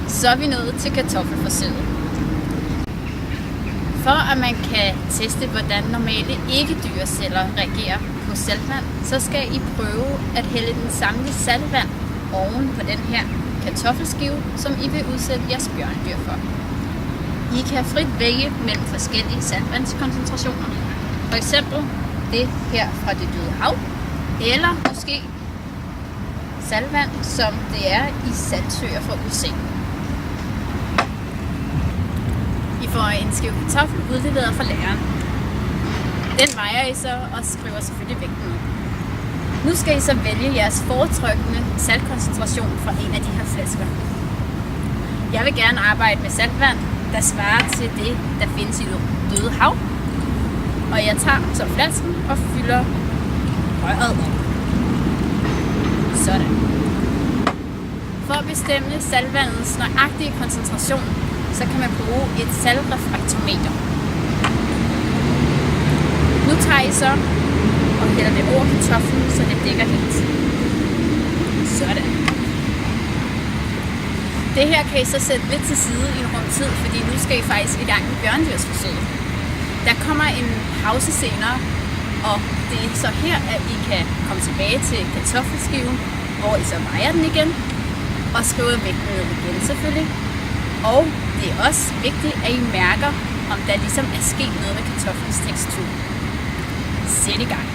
Så er vi nået til kartoffelforsøget. For at man kan teste, hvordan normale ikke-dyreceller reagerer på saltvand, så skal I prøve at hælde den samlede saltvand oven på den her kartoffelskive, som I vil udsætte jeres bjørnedyr for. I kan frit vælge mellem forskellige saltvandskoncentrationer. For eksempel det her fra det døde hav, eller måske saltvand, som det er i saltsøer for udseende. I får en skive kartoffel udleveret fra læreren. Den vejer I så og skriver selvfølgelig vægten ud. Nu skal I så vælge jeres foretrukne saltkoncentration fra en af de her flasker. Jeg vil gerne arbejde med saltvand, der svarer til det, der findes i det døde hav. Og jeg tager så flasken og fylder røret op. Sådan. For at bestemme saltvandets nøjagtige koncentration, så kan man bruge et saltrefraktometer. Nu tager I så og hælder det over kartoflen, så det dækker helt. Sådan. Det her kan I så sætte lidt til side i en rum tid, fordi nu skal I faktisk i gang med bjørnedyrsforsøget. Der kommer en pause senere, og det er så her, at I kan komme tilbage til kartoffelskiven, hvor I så vejer den igen, og skriver vægten ned igen selvfølgelig. Og det er også vigtigt, at I mærker, om der ligesom er sket noget med kartoflens tekstur. Sæt i gang.